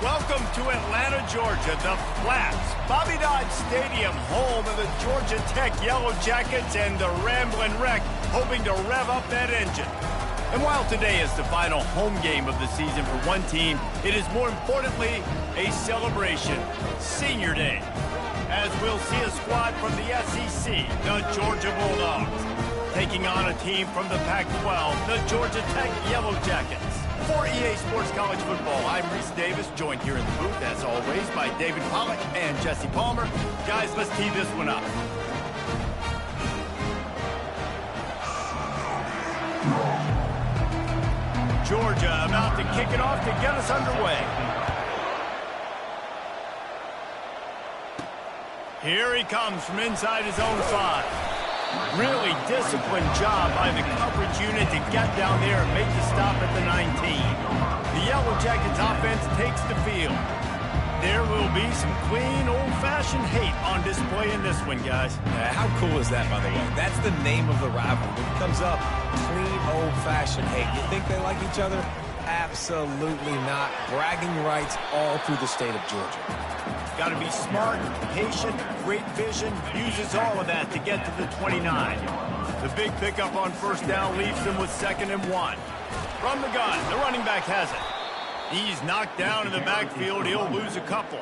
Welcome to Atlanta, Georgia, the Flats, Bobby Dodd Stadium, home of the Georgia Tech Yellow Jackets and the Ramblin' Wreck, hoping to rev up that engine. And while today is the final home game of the season for one team, it is more importantly a celebration, Senior Day, as we'll see a squad from the SEC, the Georgia Bulldogs, taking on a team from the Pac-12, the Georgia Tech Yellow Jackets. For EA Sports College Football, I'm Reese Davis, joined here in the booth, as always, by David Pollack and Jesse Palmer. Guys, let's tee this one up. Georgia about to kick it off to get us underway. Here he comes from inside his own 5. Really disciplined job by the coverage unit to get down there and make the stop at the 19. The Yellow Jackets offense takes the field. There will be some clean, old-fashioned hate on display in this one, guys. How cool is that, by the way? That's the name of the rival. When it comes up, clean, old-fashioned hate. You think they like each other? Absolutely not. Bragging rights all through the state of Georgia. Got to be smart, patient, great vision, uses all of that to get to the 29. The big pickup on first down leaves them with 2nd and 1. From the gun, the running back has it. He's knocked down in the backfield. He'll lose a couple.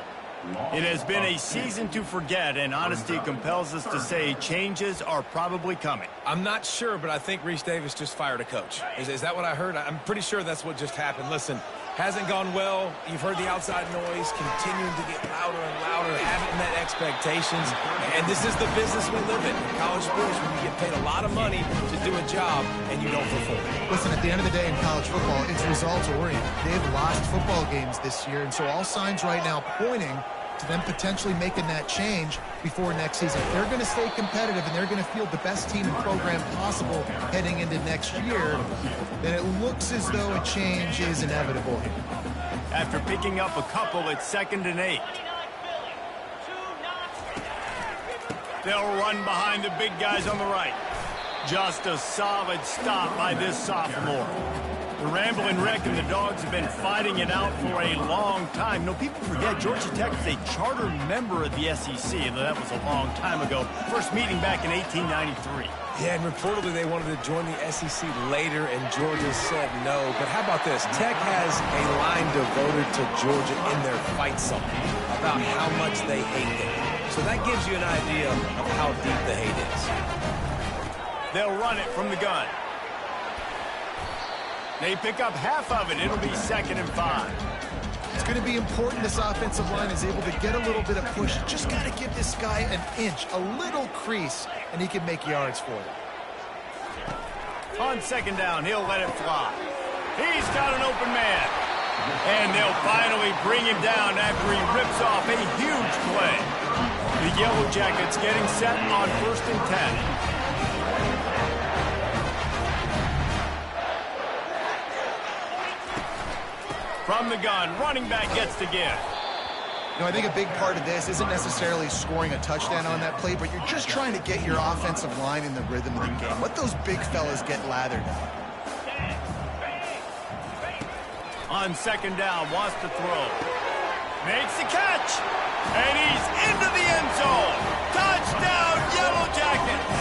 It has been a season to forget, and honesty compels us to say changes are probably coming. I'm not sure, but I think Reese Davis just fired a coach. Is that what I heard? I'm pretty sure that's what just happened. Listen, hasn't gone well. You've heard the outside noise continuing to get louder and louder, haven't met expectations. And this is the business we live in college sports, when you get paid a lot of money to do a job and you don't perform. Listen, at the end of the day in college football, it's results oriented. They've lost football games this year, and so all signs right now pointing to them potentially making that change before next season. They're going to stay competitive, and they're going to field the best team and program possible heading into next year. Then it looks as though a change is inevitable here. After picking up a couple, it's 2nd and 8. They'll run behind the big guys on the right. Just a solid stop by this sophomore. The Ramblin' Wreck and the Dogs have been fighting it out for a long time. No, people forget Georgia Tech is a charter member of the SEC, and that was a long time ago. First meeting back in 1893. Yeah, and reportedly they wanted to join the SEC later, and Georgia said no. But how about this? Tech has a line devoted to Georgia in their fight song about how much they hate them. So that gives you an idea of how deep the hate is. They'll run it from the gun. They pick up half of it. It'll be 2nd and 5. It's going to be important this offensive line is able to get a little bit of push. Just got to give this guy an inch, a little crease, and he can make yards for it. On 2nd down, he'll let it fly. He's got an open man. And they'll finally bring him down after he rips off a huge play. The Yellow Jackets getting set on 1st and 10. From the gun, running back gets to give. You know, I think a big part of this isn't necessarily scoring a touchdown on that play, but you're just trying to get your offensive line in the rhythm of the game. Let those big fellas get lathered up. On 2nd down, wants to throw. Makes the catch. And he's into the end zone. Touchdown, Yellow Jackets.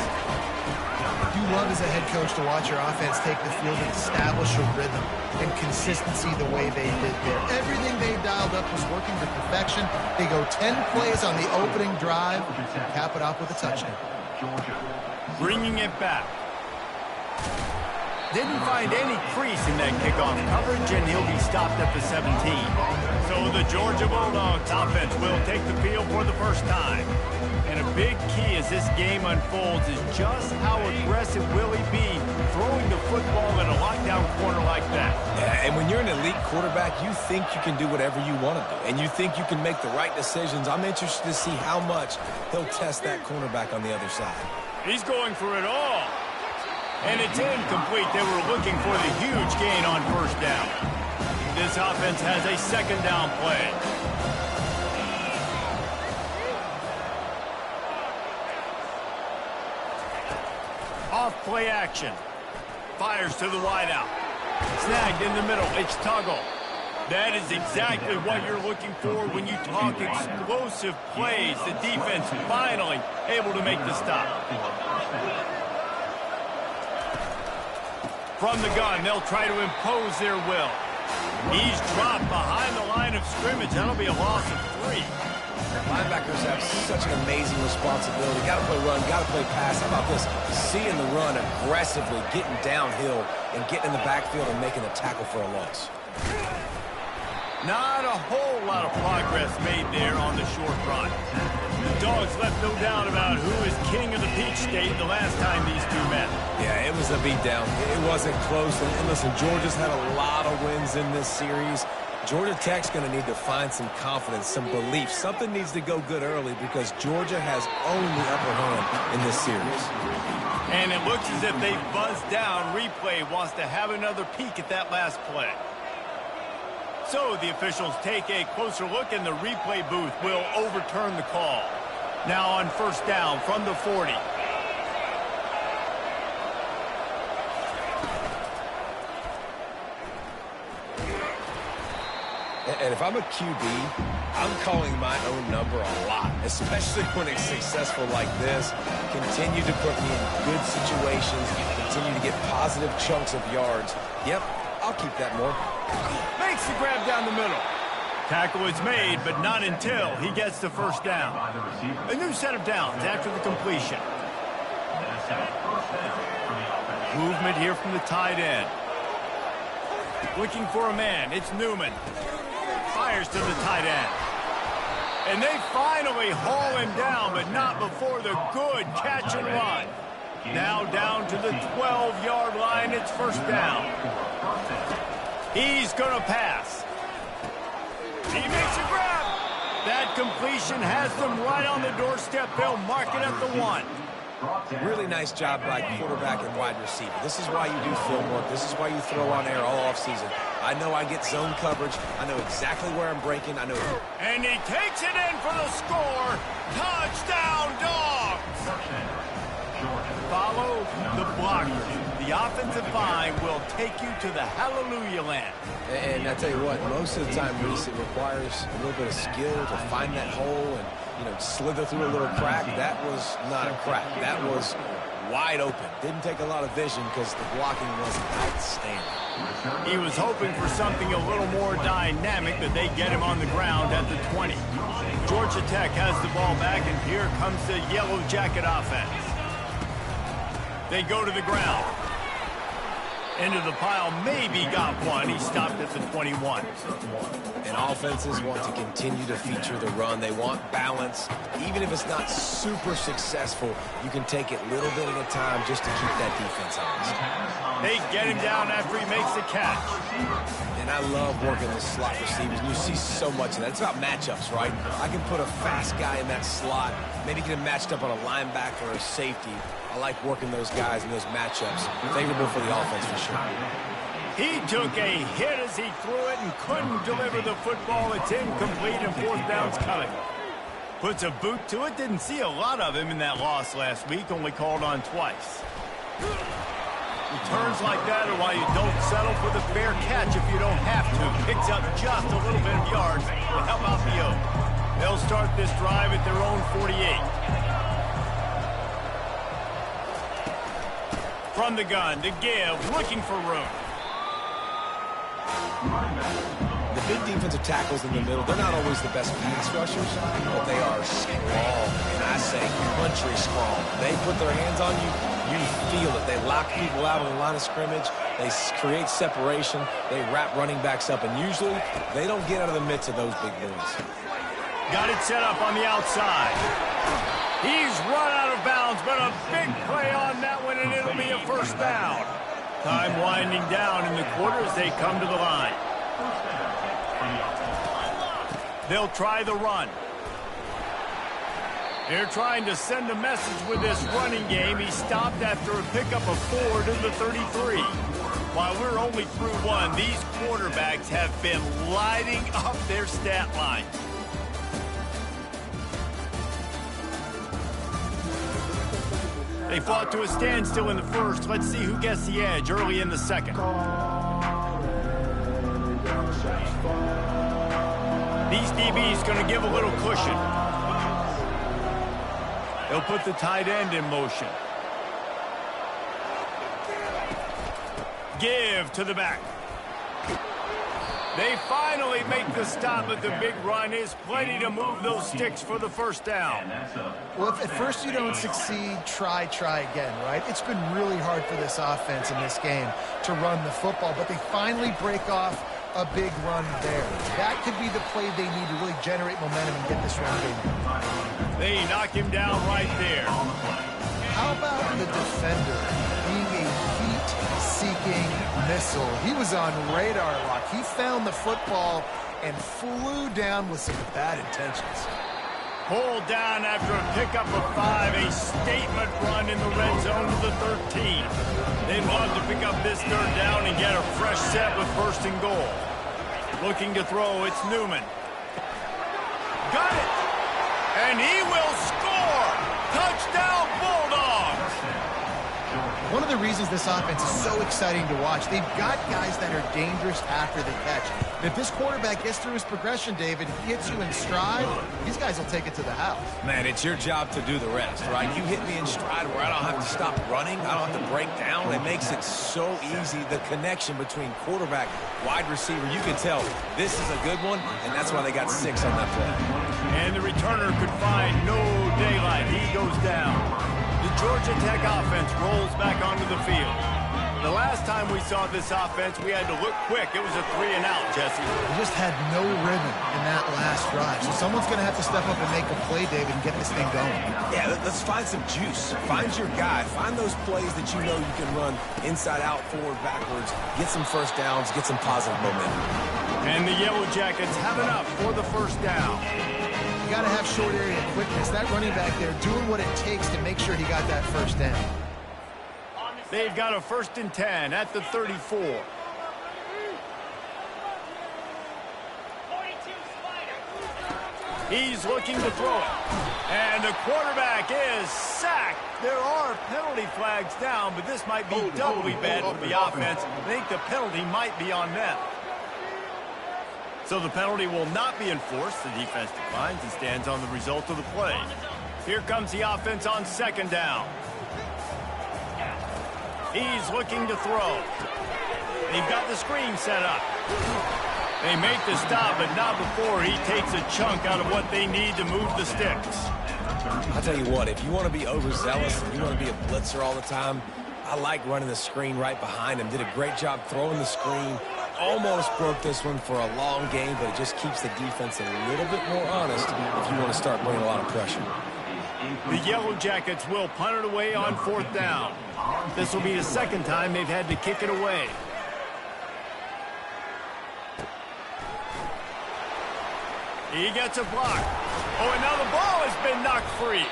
You love as a head coach to watch your offense take the field and establish a rhythm and consistency the way they did there. Everything they dialed up was working to perfection. They go 10 plays on the opening drive and cap it off with a touchdown. Bringing it back. Didn't find any crease in that kickoff coverage, and he'll be stopped at the 17. So the Georgia Bulldogs offense will take the field for the first time. And a big key as this game unfolds is just how aggressive will he be throwing the football in a lockdown corner like that. Yeah, and when you're an elite quarterback, you think you can do whatever you want to do, and you think you can make the right decisions. I'm interested to see how much he'll test that cornerback on the other side. He's going for it all. And it's incomplete. They were looking for the huge gain on 1st down. This offense has a 2nd down play. Off play action. Fires to the wideout. Snagged in the middle. It's Tuggle. That is exactly what you're looking for when you talk explosive plays. The defense finally able to make the stop. From the gun, they'll try to impose their will. He's dropped behind the line of scrimmage. That'll be a loss of 3. Linebackers have such an amazing responsibility. Got to play run, got to play pass. How about this? Seeing the run aggressively, getting downhill, and getting in the backfield and making a tackle for a loss. Not a whole lot of progress made there on the short run. The Dogs left no doubt about who is king of the Peach State the last time these two met. Yeah, it was a beatdown. It wasn't close. And listen, Georgia's had a lot of wins in this series. Georgia Tech's going to need to find some confidence, some belief. Something needs to go good early because Georgia has owned the upper hand in this series. And it looks as if they've buzzed down. Replay wants to have another peek at that last play. So the officials take a closer look, and the replay booth will overturn the call. Now on first down from the 40. And if I'm a QB, I'm calling my own number a lot, especially when it's successful like this. Continue to put me in good situations, continue to get positive chunks of yards. Yep, I'll keep that more. Makes the grab down the middle. Tackle is made, but not until he gets the first down. A new set of downs after the completion. Movement here from the tight end. Looking for a man. It's Newman. Fires to the tight end. And they finally haul him down, but not before the good catch and run. Now down to the 12-yard line. It's first down. He's going to pass. He makes a grab. That completion has them right on the doorstep. They'll mark it at the 1. Really nice job by quarterback and wide receiver. This is why you do film work. This is why you throw on air all offseason. I know I get zone coverage. I know exactly where I'm breaking. I know. And he takes it in for the score. Touchdown, Dogs! Follow the blockers. The offensive line will take you to the hallelujah land. And I tell you what, most of the time, Reese, it requires a little bit of skill to find that hole and, slither through a little crack. That was not a crack. That was wide open. Didn't take a lot of vision because the blocking was outstanding. He was hoping for something a little more dynamic, but they get him on the ground at the 20. Georgia Tech has the ball back, and here comes the Yellow Jacket offense. They go to the ground. Into the pile, maybe got one. He stopped at the 21. And offenses want to continue to feature the run. They want balance. Even if it's not super successful, you can take it little bit at a time just to keep that defense honest. They get him down after he makes the catch. And I love working the slot receivers. And you see so much of that. It's about matchups, right? I can put a fast guy in that slot, maybe get him matched up on a linebacker or a safety. I like working those guys in those matchups. Favorable for the offense for sure. He took a hit as he threw it and couldn't deliver the football. It's incomplete and fourth down's coming. Puts a boot to it. Didn't see a lot of him in that loss last week. Only called on twice. Returns like that are why you don't settle for the fair catch if you don't have to. Picks up just a little bit of yards to help out the Oak. They'll start this drive at their own 48. From the gun to give, looking for room. The big defensive tackles in the middle, they're not always the best pass rushers, but they are strong, and I say country strong. They put their hands on you, you feel it. They lock people out on the line of scrimmage. They create separation. They wrap running backs up, and usually they don't get out of the midst of those big boys. Got it set up on the outside. He's run out of bounds, but a big play on that one, and it'll be a first down. Time winding down in the quarter as they come to the line. They'll try the run. They're trying to send a message with this running game. He stopped after a pickup of 4 to the 33. While we're only through 1, these quarterbacks have been lighting up their stat line. They fought to a standstill in the first. Let's see who gets the edge early in the second. These DBs going to give a little cushion. They'll put the tight end in motion. Give to the back. They finally make the stop, but the big run is plenty to move those sticks for the first down. Well, if at first you don't succeed, try again, right? It's been really hard for this offense in this game to run the football, but they finally break off a big run there. That could be the play they need to really generate momentum and get this run game. They knock him down right there. How about the defender being a heat-seeking missile? He was on radar lock. He found the football and flew down with some bad intentions. Pulled down after a pickup of 5, a statement run in the red zone to the 13. They'd love to pick up this third down and get a fresh set with first and goal. Looking to throw, it's Newman. Got it! And he will score! Touchdown Bulldogs! One of the reasons this offense is so exciting to watch, they've got guys that are dangerous after the catch. And if this quarterback gets through his progression, David, he hits you in stride, these guys will take it to the house. Man, it's your job to do the rest, right? You hit me in stride where I don't have to stop running. I don't have to break down. It makes it so easy, the connection between quarterback, wide receiver. You can tell this is a good one, and that's why they got 6 on that play. And the returner could find no daylight. He goes down. The Georgia Tech offense rolls back onto the field. The last time we saw this offense, we had to look quick. It was a 3-and-out, Jesse. They just had no rhythm in that last drive. So someone's going to have to step up and make a play, David, and get this thing going. Yeah, let's find some juice. Find your guy. Find those plays that you know you can run inside out, forward, backwards. Get some first downs. Get some positive momentum. And the Yellow Jackets have enough for the first down. You got to have short area quickness. That running back there doing what it takes to make sure he got that first down. They've got a 1st and 10 at the 34. He's looking to throw it. And the quarterback is sacked. There are penalty flags down, but this might be doubly bad for the offense. I think the penalty might be on them. So the penalty will not be enforced. The defense declines and stands on the result of the play. Here comes the offense on 2nd down. He's looking to throw. They've got the screen set up. They make the stop, but not before he takes a chunk out of what they need to move the sticks. I'll tell you what, if you want to be overzealous and you want to be a blitzer all the time, I like running the screen right behind him. Did a great job throwing the screen. Almost broke this one for a long game, but it just keeps the defense a little bit more honest if you want to start bringing a lot of pressure. The Yellow Jackets will punt it away on 4th down. This will be the 2nd time they've had to kick it away. He gets a block. Oh, and now the ball has been knocked free.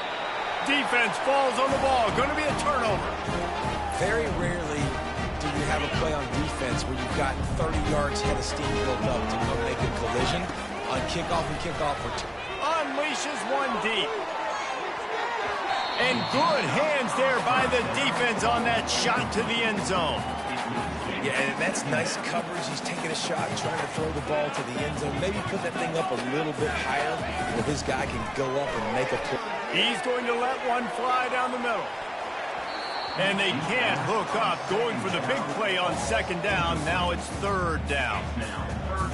Defense falls on the ball. Going to be a turnover. Very rarely do you have a play on defense where you've got 30 yards head of steam built up to go make a collision. On kickoff and kickoff return. Unleashes one deep. And good hands there by the defense on that shot to the end zone. Yeah, and that's nice coverage. He's taking a shot, trying to throw the ball to the end zone. Maybe put that thing up a little bit higher where his guy can go up and make a play. He's going to let one fly down the middle. And they can't hook up, going for the big play on 2nd down. Now it's 3rd down.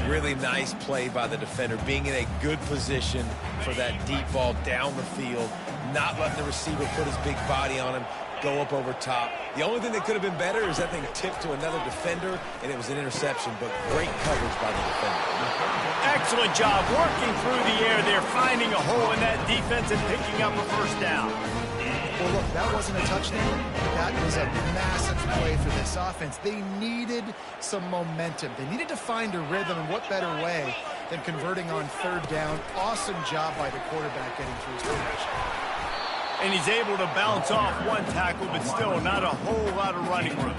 Really nice play by the defender, being in a good position for that deep ball down the field, not letting the receiver put his big body on him, go up over top. The only thing that could have been better is that thing tipped to another defender, and it was an interception, but great coverage by the defender. Excellent job working through the air there, finding a hole in that defense and picking up a first down. Well, look, that wasn't a touchdown. That was a massive play for this offense. They needed some momentum. They needed to find a rhythm, and what better way than converting on 3rd down. Awesome job by the quarterback getting through his progression. And he's able to bounce off one tackle, but still not a whole lot of running room.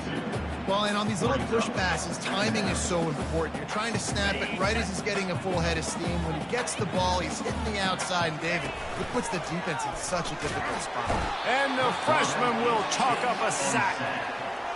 Well, and on these little push passes, timing is so important. You're trying to snap it right as he's getting a full head of steam. When he gets the ball, he's hitting the outside, and David, it puts the defense in such a difficult spot. And the freshman will chalk up a sack.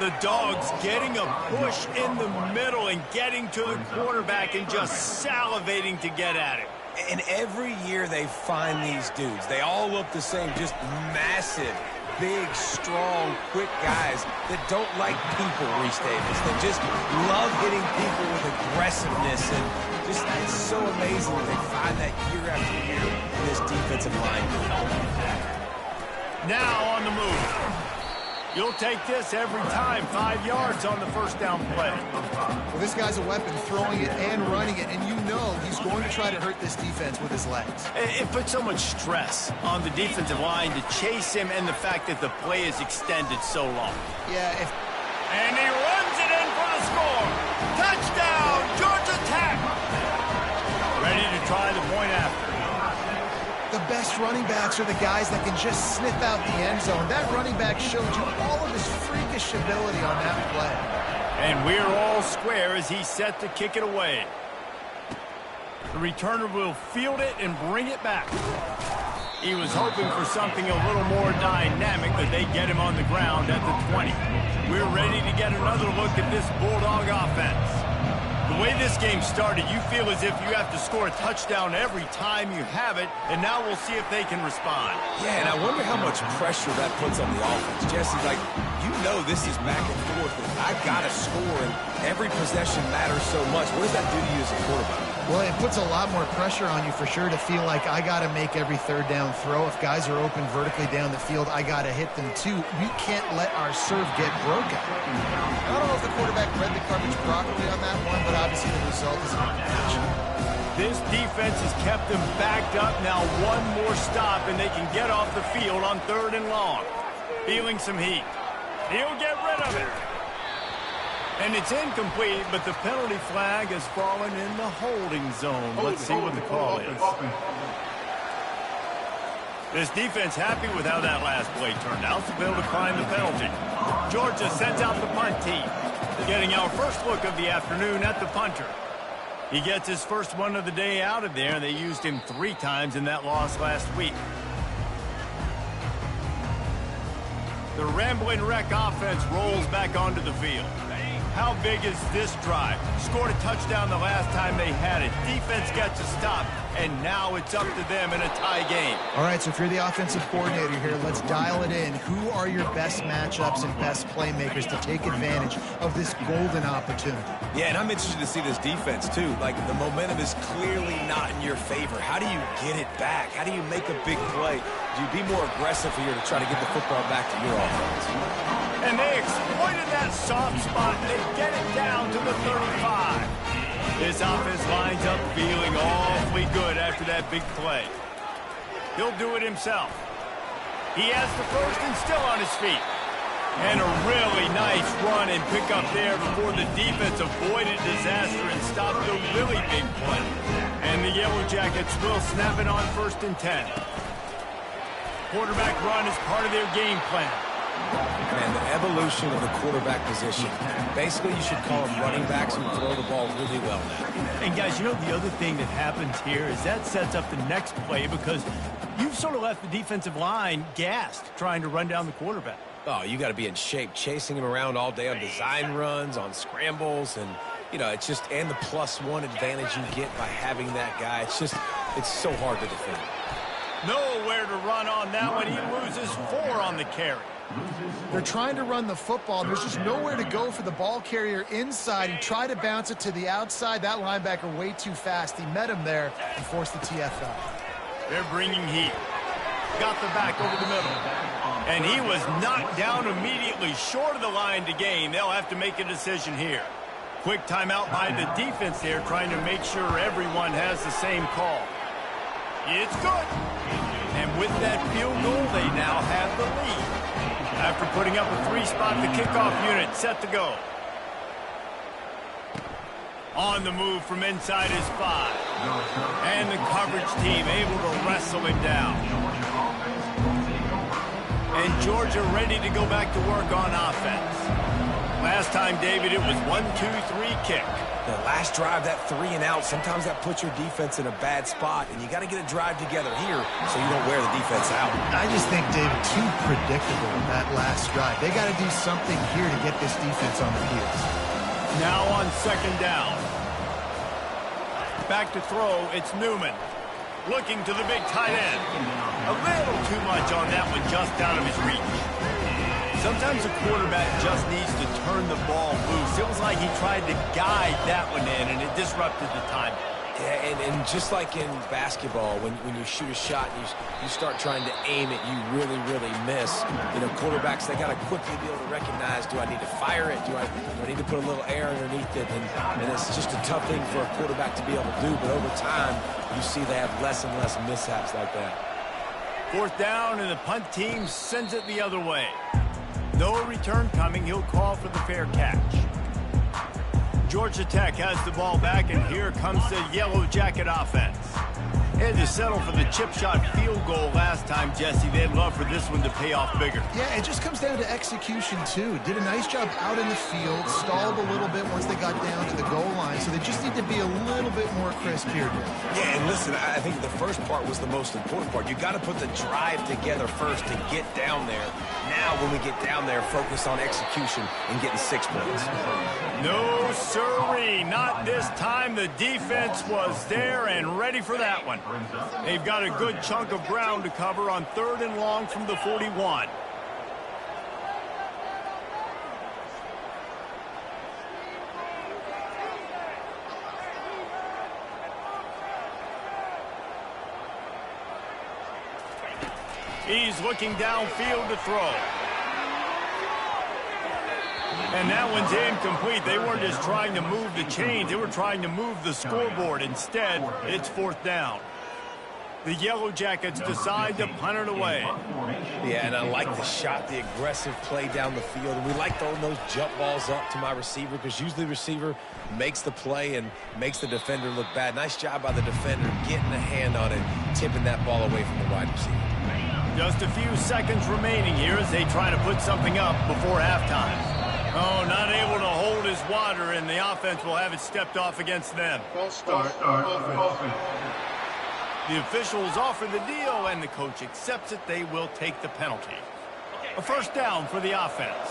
The Dogs getting a push in the middle and getting to the quarterback and just salivating to get at it. And every year they find these dudes. They all look the same, just massive, big, strong, quick guys that don't like people, Reese Davis. They just love hitting people with aggressiveness. And just, it's so amazing that they find that year after year in this defensive line. Now on the move. You'll take this every time. 5 yards on the first down play. Well, this guy's a weapon, throwing it and running it, and you know he's going to try to hurt this defense with his legs. It puts so much stress on the defensive line to chase him and the fact that the play is extended so long. Yeah, And he runs it in for the score. Touchdown, Georgia Tech. Ready to try the point after. the best running backs are the guys that can just sniff out the end zone. That running back showed you all of his freakish ability on that play. And we're all square as he's set to kick it away. The returner will field it and bring it back. He was hoping for something a little more dynamic, but they get him on the ground at the 20. We're ready to get another look at this Bulldog offense. The way this game started, you feel as if you have to score a touchdown every time you have it, and now we'll see if they can respond. Yeah, and I wonder how much pressure that puts on the offense. Jesse, like, you know this is back and forth, and I got to score, and every possession matters so much. What does that do to you as a quarterback? Well, it puts a lot more pressure on you for sure to feel like I got to make every third down throw. If guys are open vertically down the field, I got to hit them too. We can't let our serve get broken. I don't know if the quarterback read the coverage properly on that one, but obviously the result is a match. This defense has kept them backed up. Now one more stop, and they can get off the field on 3rd and long. Feeling some heat. He'll get rid of it. And it's incomplete, but the penalty flag has fallen in the holding zone. Let's see what the call is. This defense happy with how that last play turned out, so they'll decline the penalty. Georgia sends out the punt team. Getting our first look of the afternoon at the punter. He gets his first one of the day out of there, and they used him 3 times in that loss last week. The Ramblin' Wreck offense rolls back onto the field. How big is this drive? Scored a touchdown the last time they had it. Defense gets a stop, and now it's up to them in a tie game. All right, so if you're the offensive coordinator here, let's dial it in. Who are your best matchups and best playmakers to take advantage of this golden opportunity? Yeah, and I'm interested to see this defense, too. Like, the momentum is clearly not in your favor. How do you get it back? How do you make a big play? Do you be more aggressive here to try to get the football back to your offense? And they exploited that soft spot. They get it down to the 35. This offense lines up feeling awfully good after that big play. He'll do it himself. He has the first and still on his feet. And a really nice run and pick up there before the defense avoided disaster and stopped the really big play. And the Yellow Jackets will snap it on 1st and 10. Quarterback run is part of their game plan. Man, the evolution of the quarterback position. Basically, you should call them running backs who throw the ball really well now. And guys, you know the other thing that happens here is that sets up the next play because you've sort of left the defensive line gassed trying to run down the quarterback. Oh, you got to be in shape, chasing him around all day on design runs, on scrambles, and, you know, it's just, and the +1 advantage you get by having that guy. It's just, it's so hard to defend. Nowhere to run on that one. He loses 4 on the carry. They're trying to run the football. There's just nowhere to go for the ball carrier inside. He tried to bounce it to the outside. That linebacker way too fast. He met him there and forced the TFL. They're bringing heat. Got the back over the middle. And he was knocked down immediately short of the line to gain. They'll have to make a decision here. Quick timeout by the defense there, trying to make sure everyone has the same call. It's good. And with that field goal, they now have the lead. After putting up a 3-spot, the kickoff unit set to go. On the move from inside his 5. And the coverage team able to wrestle him down. And Georgia ready to go back to work on offense. Last time, David, it was 1-2-3 kick. The last drive, that 3 and out, sometimes that puts your defense in a bad spot, and you got to get a drive together here so you don't wear the defense out. I just think, David, too predictable that last drive. They got to do something here to get this defense on their heels. Now on second down. Back to throw, it's Newman. Looking to the big tight end. A little too much on that one, just out of his reach. Sometimes a quarterback just needs to turn the ball loose. It was like he tried to guide that one in, and it disrupted the time. Yeah, and just like in basketball, when you shoot a shot and you start trying to aim it, you really, really miss. You know, quarterbacks, they got to quickly be able to recognize, do I need to fire it? Do I need to put a little air underneath it? And it's just a tough thing for a quarterback to be able to do. But over time, you see they have less and less mishaps like that. Fourth down, and the punt team sends it the other way. No return coming. He'll call for the fair catch. Georgia Tech has the ball back, and here comes the Yellow Jacket offense. They had to settle for the chip shot field goal last time, Jesse. They'd love for this one to pay off bigger. Yeah, it just comes down to execution, too. Did a nice job out in the field, stalled a little bit once they got down to the goal line, so they just need to be a little bit more crisp here, Jim. Yeah, and listen, I think the first part was the most important part. You got to put the drive together first to get down there. Now, when we get down there, focus on execution and getting 6 points. No, sirree. Not this time. The defense was there and ready for that one. They've got a good chunk of ground to cover on 3rd and long from the 41. He's looking downfield to throw. And that one's incomplete. They weren't just trying to move the chains. They were trying to move the scoreboard. Instead, it's 4th down. The Yellow Jackets decide to punt it away. Yeah, and I like the shot, the aggressive play down the field. And we like throwing those jump balls up to my receiver because usually the receiver makes the play and makes the defender look bad. Nice job by the defender getting a hand on it, tipping that ball away from the wide receiver. Just a few seconds remaining here as they try to put something up before halftime. Oh, not able to hold his water, and the offense will have it stepped off against them. False start offense. The officials offer the deal, and the coach accepts it. They will take the penalty. A first down for the offense.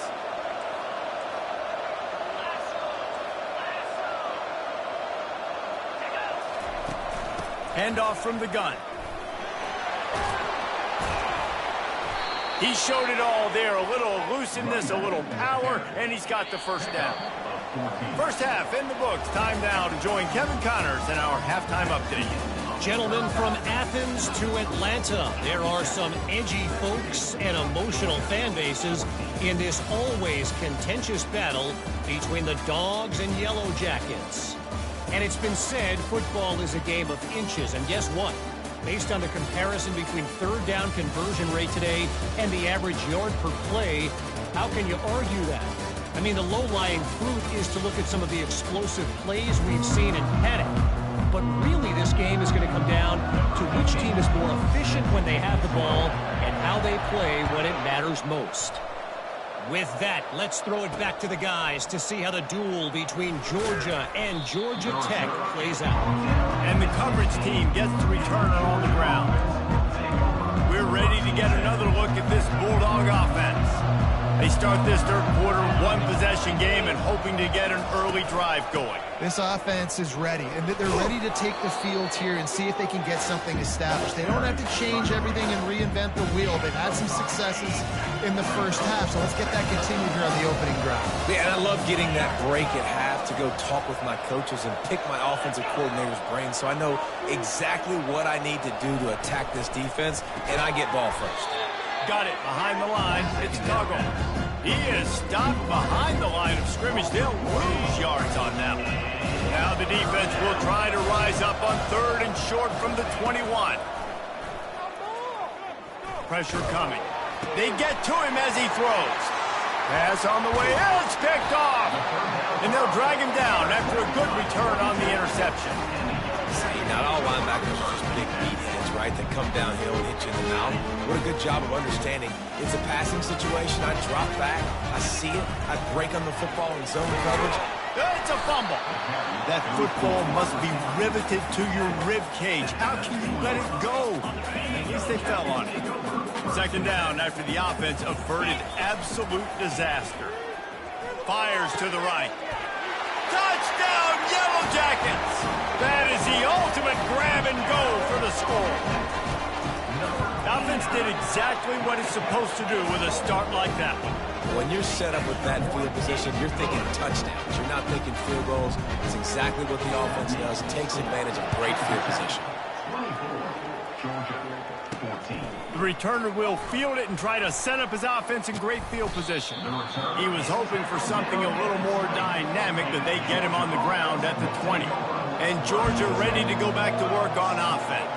Handoff from the gun. He showed it all there. A little elusiveness, a little power, and he's got the first down. First half in the books. Time now to join Kevin Connors in our halftime update. Gentlemen, from Athens to Atlanta, there are some edgy folks and emotional fan bases in this always contentious battle between the Dogs and Yellow Jackets. And it's been said football is a game of inches, and guess what? Based on the comparison between 3rd down conversion rate today and the average yard per play, how can you argue that? I mean, the low-lying fruit is to look at some of the explosive plays we've seen in panic. But really, this game is going to come down to which team is more efficient when they have the ball and how they play when it matters most. With that, let's throw it back to the guys to see how the duel between Georgia and Georgia Tech plays out. And the coverage team gets the returner on the ground. We're ready to get another look at this Bulldog offense. They start this 3rd quarter, 1-possession game, and hoping to get an early drive going. This offense is ready, and they're ready to take the field here and see if they can get something established. They don't have to change everything and reinvent the wheel. They've had some successes in the first half, so let's get that continued here on the opening drive. Yeah, and I love getting that break at half to go talk with my coaches and pick my offensive coordinator's brain so I know exactly what I need to do to attack this defense, and I get ball first. Got it behind the line. It's Tuggle. He is stopped behind the line of scrimmage. They'll lose yards on that one. Now the defense will try to rise up on 3rd and short from the 21. Pressure coming. They get to him as he throws. Pass on the way. It's picked off. And they'll drag him down after a good return on the interception. See, not all linebackers are just big meatheads, right, that come downhill and hit you in the mouth. What a good job of understanding. It's a passing situation. I drop back. I see it. I break on the football in zone coverage. It's a fumble. That football must be riveted to your rib cage. How can you let it go? At least they fell on it. Second down after the offense averted absolute disaster. Fires to the right. Touchdown, Yellow Jackets! That is the ultimate grab and go for the score. The offense did exactly what it's supposed to do with a start like that one. When you're set up with that field position, you're thinking touchdowns. You're not thinking field goals. It's exactly what the offense does. It takes advantage of great field position. The returner will field it and try to set up his offense in great field position. He was hoping for something a little more dynamic, but they get him on the ground at the 20. And Georgia ready to go back to work on offense.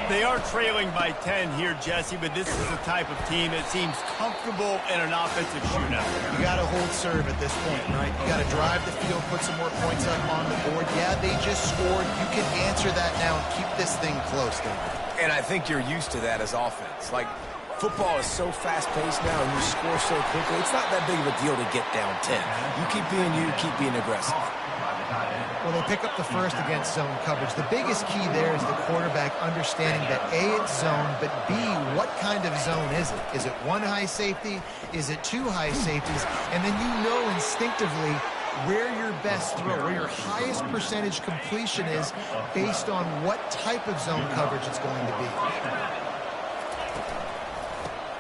They are trailing by 10 here, Jesse, but this is the type of team that seems comfortable in an offensive shootout. You got to hold serve at this point, right? You got to drive the field, put some more points up on the board. Yeah, they just scored. You can answer that now and keep this thing close, David. And I think you're used to that as offense. Like, football is so fast-paced now and you score so quickly, it's not that big of a deal to get down 10. You keep being aggressive. Well, they pick up the first against zone coverage. The biggest key there is the quarterback understanding that A, it's zone, but B, what kind of zone is it? Is it one high safety? Is it two high safeties? And then you know instinctively where your best throw, where your highest percentage completion is based on what type of zone coverage it's going to be.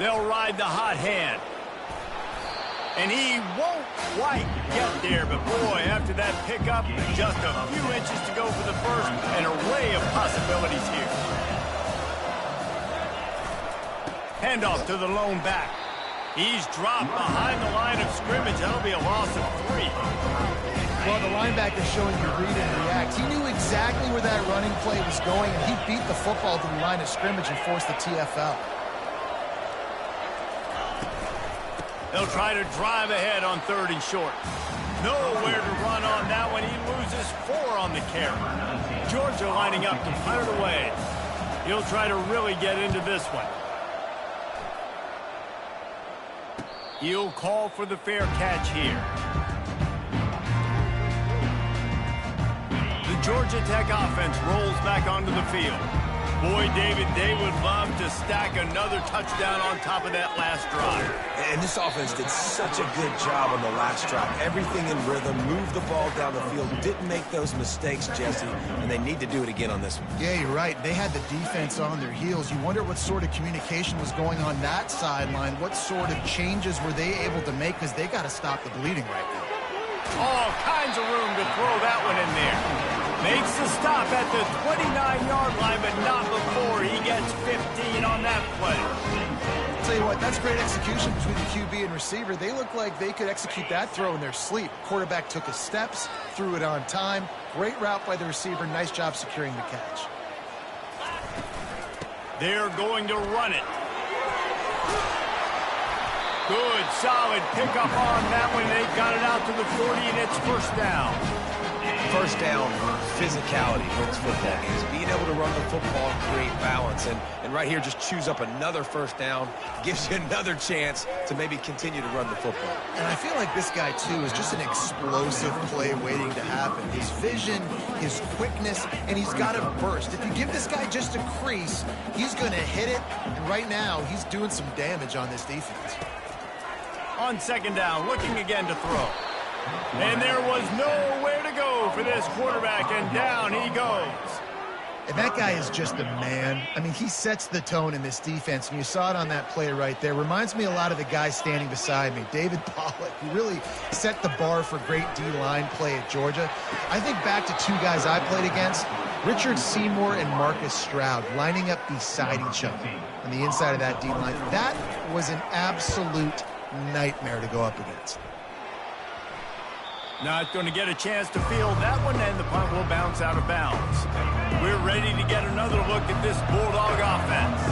They'll ride the hot hand. And he won't quite get there, but boy, after that pickup, just a few inches to go for the first, an array of possibilities here. Handoff to the lone back. He's dropped behind the line of scrimmage. That'll be a loss of 3. Well, the linebacker showing you read and react. He knew exactly where that running play was going, and he beat the football to the line of scrimmage and forced the TFL. They'll try to drive ahead on 3rd and short. Nowhere to run on that one. He loses 4 on the carry. Georgia lining up to punt it away. He'll try to really get into this one. He'll call for the fair catch here. The Georgia Tech offense rolls back onto the field. Boy, David, they would love to stack another touchdown on top of that last drive. And this offense did such a good job on the last drive. Everything in rhythm, moved the ball down the field, didn't make those mistakes, Jesse, and they need to do it again on this one. Yeah, you're right. They had the defense on their heels. You wonder what sort of communication was going on that sideline. What sort of changes were they able to make, because they got to stop the bleeding right now. All kinds of room to throw that one in there. Makes the stop at the 29-yard line, but not before he gets 15 on that play. I'll tell you what, that's great execution between the QB and receiver. They look like they could execute that throw in their sleep. Quarterback took his steps, threw it on time. Great route by the receiver. Nice job securing the catch. They're going to run it. Good, solid pickup on that one. They got it out to the 40, and it's first down. First down, physicality wins football games. Being able to run the football and create balance. And right here, just choose up another first down. Gives you another chance to maybe continue to run the football. And I feel like this guy, too, is just an explosive play waiting to happen. His vision, his quickness, and he's got a burst. If you give this guy just a crease, he's going to hit it. And right now, he's doing some damage on this defense. On second down, looking again to throw. And there was nowhere to go for this quarterback, and down he goes. And that guy is just a man. I mean, he sets the tone in this defense, and you saw it on that play right there. Reminds me a lot of the guy standing beside me, David Pollock, who really set the bar for great D-line play at Georgia. I think back to 2 guys I played against, Richard Seymour and Marcus Stroud, lining up beside each other on the inside of that D-line. That was an absolute nightmare to go up against. Not going to get a chance to field that one, and the punt will bounce out of bounds. We're ready to get another look at this Bulldog offense.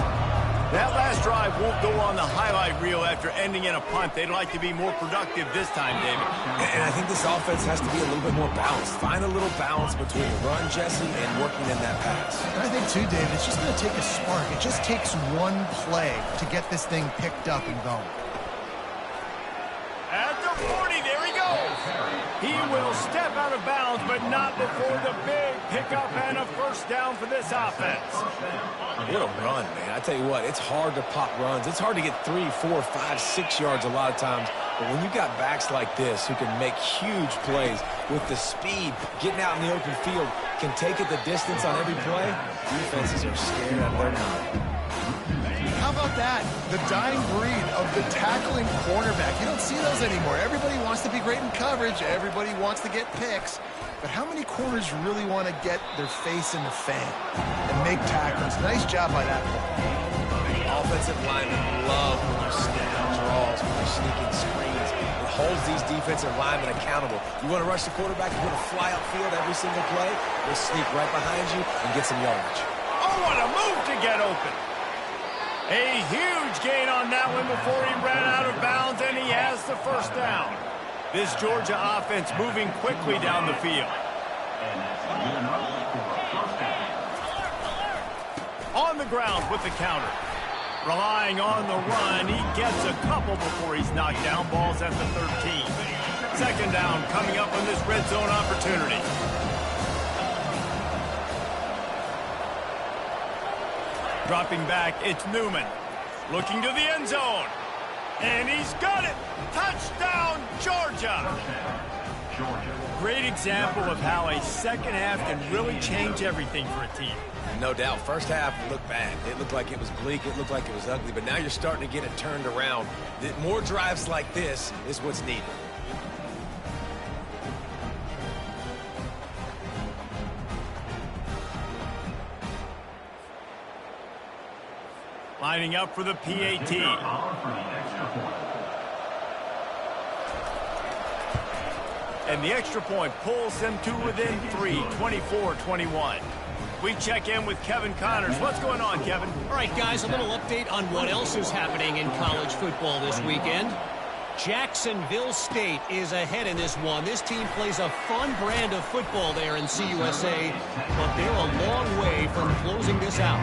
That last drive won't go on the highlight reel after ending in a punt. They'd like to be more productive this time, David. And I think this offense has to be a little bit more balanced. Find a little balance between the run, Jesse, and working in that pass. And I think, too, David, it's just going to take a spark. It just takes one play to get this thing picked up and going. At the 40, there he goes. He will step out of bounds, but not before the big pickup and a first down for this offense. What a run, man. I tell you what, it's hard to pop runs. It's hard to get 3, 4, 5, 6 yards a lot of times. But when you've got backs like this who can make huge plays with the speed, getting out in the open field, can take it the distance on every play, defenses are scared out of their mind. How about that? The dying breed of the tackling cornerback. You don't see those anymore. Everybody wants to be great in coverage. Everybody wants to get picks. But how many corners really want to get their face in the fan and make tackles? Nice job by that play. Offensive linemen love when you sneak draws, when you're sneaking screens. It holds these defensive linemen accountable. You want to rush the quarterback, you want to fly upfield every single play, they'll sneak right behind you and get some yardage. Oh, what a move to get open. A huge gain on that one before he ran out of bounds, and he has the first down. This Georgia offense moving quickly down the field. On the ground with the counter. Relying on the run, he gets a couple before he's knocked down. Ball's at the 13. Second down coming up on this red zone opportunity. Dropping back, it's Newman. Looking to the end zone. And he's got it. Touchdown, Georgia. Great example of how a second half can really change everything for a team. No doubt. First half looked bad. It looked like it was bleak. It looked like it was ugly. But now you're starting to get it turned around. More drives like this is what's needed. Lining up for the PAT. And the extra point pulls them to within 3, 24-21. We check in with Kevin Connors. What's going on, Kevin? All right, guys, a little update on what else is happening in college football this weekend. Jacksonville State is ahead in this one. This team plays a fun brand of football there in CUSA, but they're a long way from closing this out.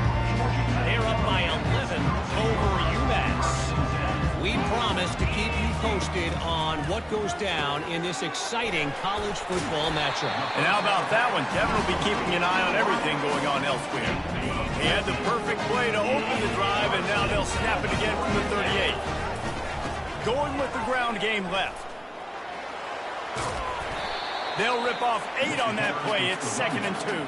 They're up by 11 over UMass. We promise to keep you posted on what goes down in this exciting college football matchup. And how about that one? Kevin will be keeping an eye on everything going on elsewhere. He had the perfect play to open the drive, and now they'll snap it again from the 38. Going with the ground game left. They'll rip off 8 on that play. It's 2nd and 2.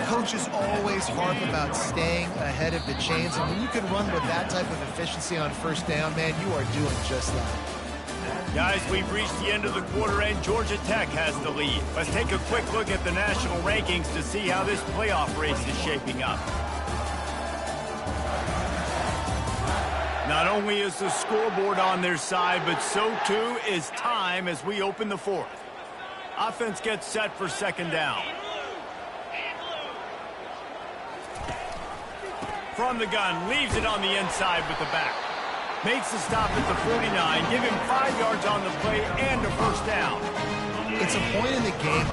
Coaches always harp about staying ahead of the chains, and when you can run with that type of efficiency on first down, man, you are doing just that. Guys, we've reached the end of the quarter, and Georgia Tech has the lead. Let's take a quick look at the national rankings to see how this playoff race is shaping up. Not only is the scoreboard on their side, but so too is time as we open the fourth. Offense gets set for second down. From the gun, leaves it on the inside with the back. Makes the stop at the 49, give him 5 yards on the play and a first down. It's a point in the game.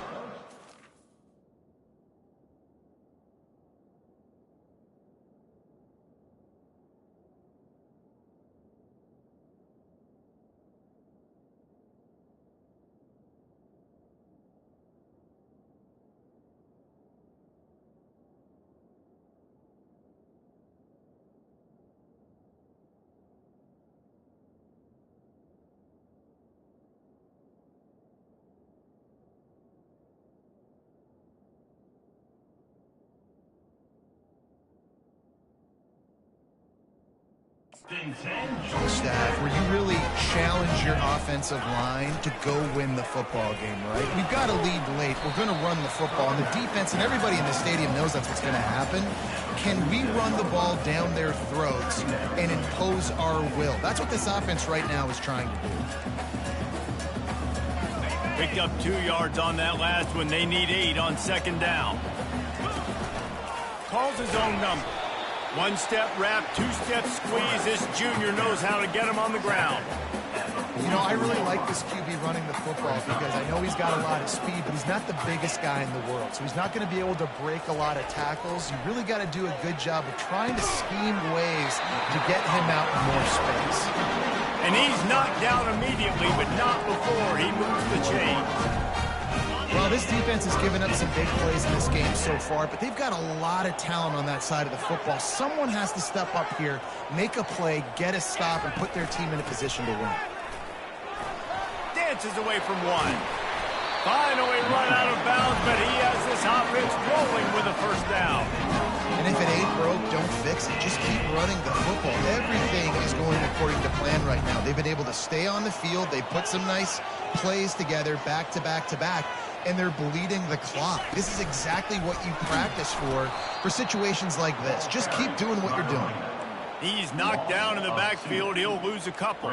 Staff, where you really challenge your offensive line to go win the football game, right? We've got to lead late. We're going to run the football. And the defense and everybody in the stadium knows that's what's going to happen. Can we run the ball down their throats and impose our will? That's what this offense right now is trying to do. Picked up 2 yards on that last one. They need 8 on second down. Calls his own number. 1-step wrap, 2-step squeeze. This junior knows how to get him on the ground. You know, I really like this QB running the football because I know he's got a lot of speed, but he's not the biggest guy in the world. So he's not going to be able to break a lot of tackles. You really got to do a good job of trying to scheme ways to get him out in more space. And he's knocked down immediately, but not before he moves the chains. Well, this defense has given up some big plays in this game so far, but they've got a lot of talent on that side of the football. Someone has to step up here, make a play, get a stop, and put their team in a position to win. Dances away from one. Finally run out of bounds, but he has this offense rolling with a first down. And if it ain't broke, don't fix it. Just keep running the football. Everything is going according to plan right now. They've been able to stay on the field. They put some nice plays together back to back to back, and they're bleeding the clock. This is exactly what you practice for situations like this. Just keep doing what you're doing. He's knocked down in the backfield. He'll lose a couple.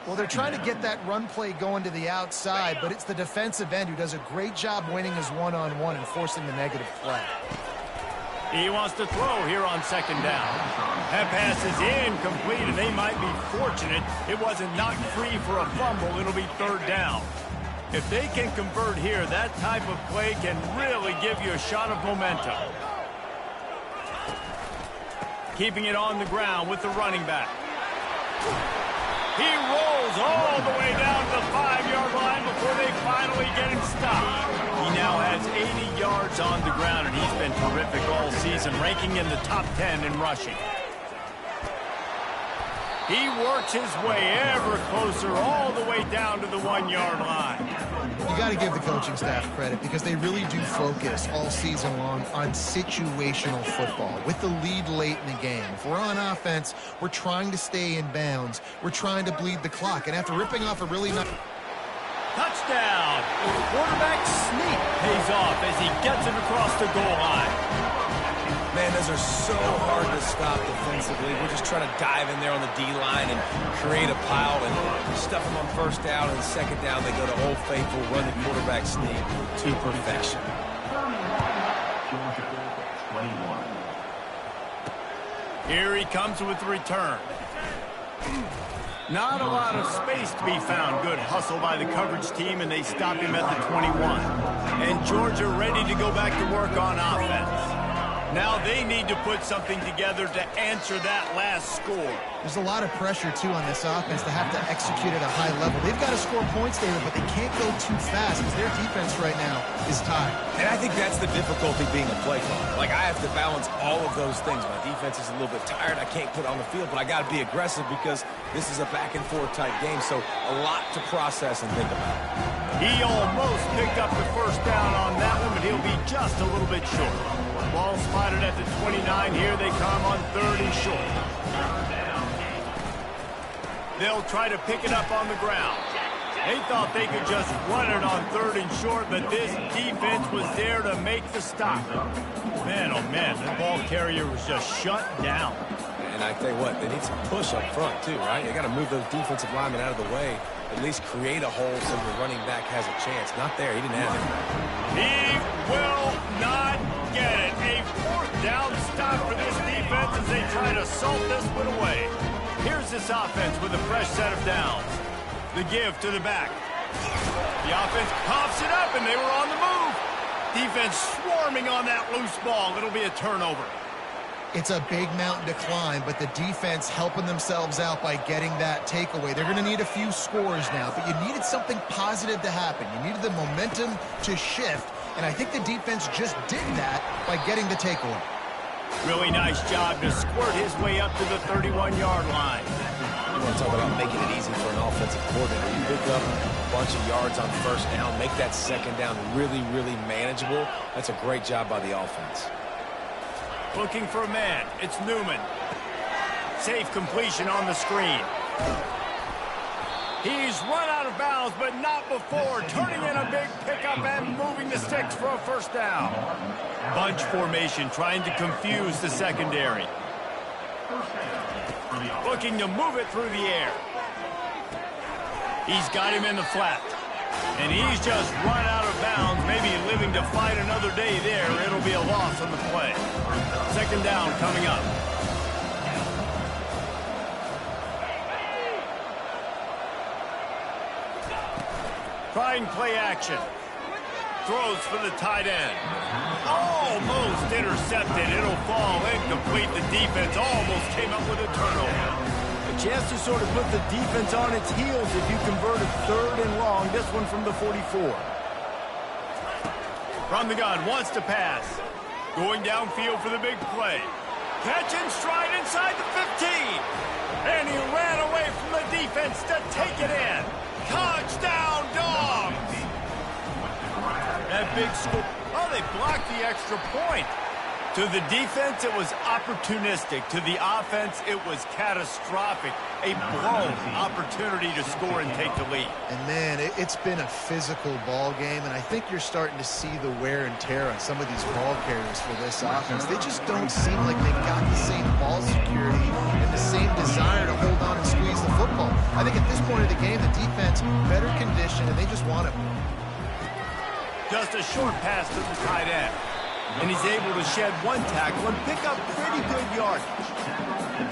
Well, they're trying to get that run play going to the outside, but it's the defensive end who does a great job winning his one-on-one and forcing the negative play. He wants to throw here on second down. That pass is incomplete, and they might be fortunate it wasn't knocked free for a fumble. It'll be third down. If they can convert here, that type of play can really give you a shot of momentum. Keeping it on the ground with the running back. He rolls all the way down to the 5-yard line before they finally get him stopped. He now has 80 yards on the ground, and he's been terrific all season, ranking in the top 10 in rushing. He works his way ever closer all the way down to the 1-yard line. You got to give the coaching staff credit because they really do focus all season long on situational football. With the lead late in the game, if we're on offense, we're trying to stay in bounds. We're trying to bleed the clock. And after ripping off a really nice... Touchdown! Quarterback sneak pays off as he gets it across the goal line. Man, those are so hard to stop defensively. We're just trying to dive in there on the D-line and create a pile and stuff them on first down, and second down they go to Old Faithful, run the quarterback sneak to perfection. Here he comes with the return. Not a lot of space to be found. Good hustle by the coverage team, and they stop him at the 21. And Georgia ready to go back to work on offense. Now they need to put something together to answer that last score. There's a lot of pressure, too, on this offense to have to execute at a high level. They've got to score points, David, but they can't go too fast because their defense right now is tired. And I think that's the difficulty being a play caller. Like, I have to balance all of those things. My defense is a little bit tired. I can't put on the field, but I got to be aggressive because this is a back-and-forth type game, so a lot to process and think about. He almost picked up the first down on that one, but he'll be just a little bit short. Ball spotted at the 29. Here they come on third and short. They'll try to pick it up on the ground. They thought they could just run it on third and short, but this defense was there to make the stop. Man, oh man, the ball carrier was just shut down. And I tell you what, they need some push up front too, right? They got to move those defensive linemen out of the way, at least create a hole so the running back has a chance. Not there, he didn't have it. He will not get it. A fourth down stop for this defense as they try to salt this one away. Here's this offense with a fresh set of downs. The give to the back. The offense pops it up, and they were on the move. Defense swarming on that loose ball. It'll be a turnover. It's a big mountain to climb, but the defense helping themselves out by getting that takeaway. They're going to need a few scores now, but you needed something positive to happen. You needed the momentum to shift, and I think the defense just did that by getting the takeaway. Really nice job to squirt his way up to the 31-yard line. You want to talk about making it easy for an offensive coordinator. You pick up a bunch of yards on first down, make that second down really, really manageable. That's a great job by the offense. Looking for a man. It's Newman. Safe completion on the screen. He's run out of bounds, but not before. Turning in a big pickup and moving the sticks for a first down. Bunch formation trying to confuse the secondary. Looking to move it through the air. He's got him in the flat. And he's just run out of bounds, maybe living to fight another day there. It'll be a loss on the play. Second down coming up. Trying play action. Throws for the tight end. Almost intercepted. It'll fall incomplete. The defense almost came up with a turnover. A chance to sort of put the defense on its heels if you convert a 3rd and long. This one from the 44. From the gun, wants to pass. Going downfield for the big play. Catch and stride inside the 15. And he ran away from the defense to take it in. Touchdown, Dogs! That big score. Oh, they blocked the extra point. To the defense, it was opportunistic. To the offense, it was catastrophic. A blown opportunity to score and take the lead. And, man, it's been a physical ball game, and I think you're starting to see the wear and tear on some of these ball carriers for this offense. They just don't seem like they've got the same ball security and the same desire to hold on and squeeze the football. I think at this point of the game, the defense better conditioned, and they just want it more. Just a short pass to the tight end. And he's able to shed one tackle and pick up pretty good yardage.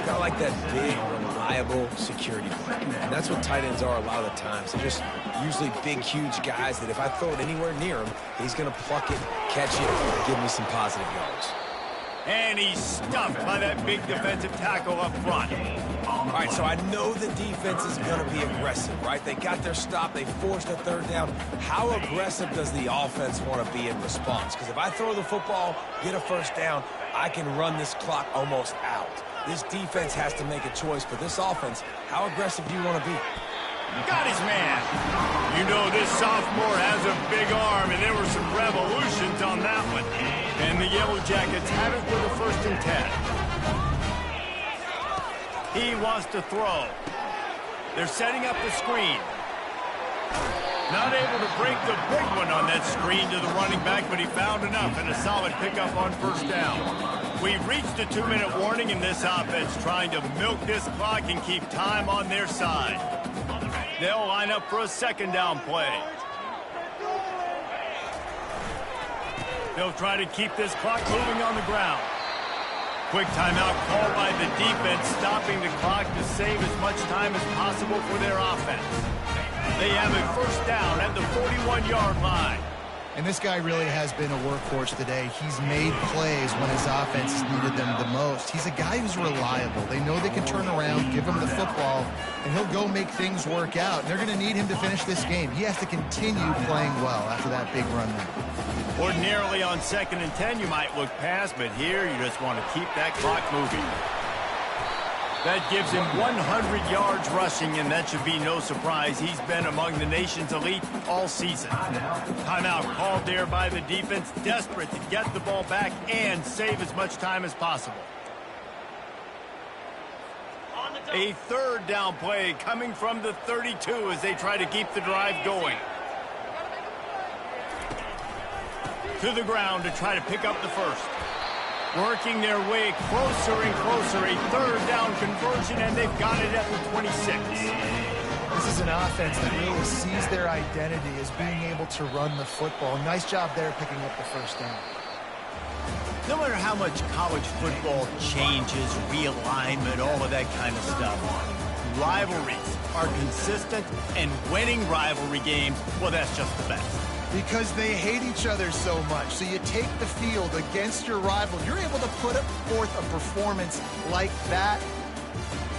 Kind of like that big, reliable security blanket. And that's what tight ends are a lot of the times. They're just usually big, huge guys that if I throw it anywhere near him, he's going to pluck it, catch it, and give me some positive yards. And he's stuffed by that big defensive tackle up front. All right, so I know the defense is going to be aggressive, right? They got their stop. They forced a 3rd down. How aggressive does the offense want to be in response? Because if I throw the football, get a 1st down, I can run this clock almost out. This defense has to make a choice. For this offense, how aggressive do you want to be? Got his man. You know this sophomore has a big arm, and there were some revolutions on that one. And the Yellow Jackets have it with a 1st and 10. He wants to throw. They're setting up the screen. Not able to break the big one on that screen to the running back, but he found enough and a solid pickup on 1st down. We've reached a 2-minute warning in this offense, trying to milk this clock and keep time on their side. They'll line up for a 2nd down play. They'll try to keep this clock moving on the ground. Quick timeout called by the defense, stopping the clock to save as much time as possible for their offense. They have a 1st down at the 41-yard line. And this guy really has been a workhorse today. He's made plays when his offense has needed them the most. He's a guy who's reliable. They know they can turn around, give him the football, and he'll go make things work out. And they're going to need him to finish this game. He has to continue playing well after that big run there. Ordinarily on 2nd and 10, you might look past, but here you just want to keep that clock moving. That gives him 100 yards rushing, and that should be no surprise. He's been among the nation's elite all season. Timeout called there by the defense, desperate to get the ball back and save as much time as possible. A 3rd down play coming from the 32 as they try to keep the drive going. To the ground to try to pick up the 1st. Working their way closer and closer. A 3rd down conversion, and they've got it at the 26. This is an offense that really sees their identity as being able to run the football. Nice job there picking up the 1st down. No matter how much college football changes, realignment, all of that kind of stuff, rivalries are consistent, and winning rivalry games, well, that's just the best. Because they hate each other so much. So you take the field against your rival. You're able to put forth a performance like that.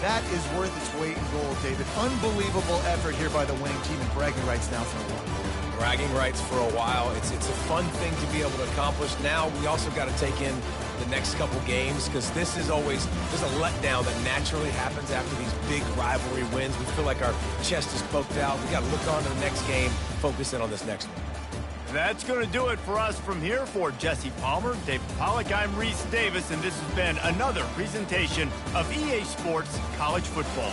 That is worth its weight in gold, David. Unbelievable effort here by the winning team, and bragging rights now for a while. Bragging rights for a while. It's a fun thing to be able to accomplish. Now we also got to take in the next couple games, because this is always just a letdown that naturally happens after these big rivalry wins. We feel like our chest is poked out. We got to look on to the next game, focus in on this next one. That's going to do it for us from here. For Jesse Palmer, David Pollack, I'm Reese Davis, and this has been another presentation of EA Sports College Football.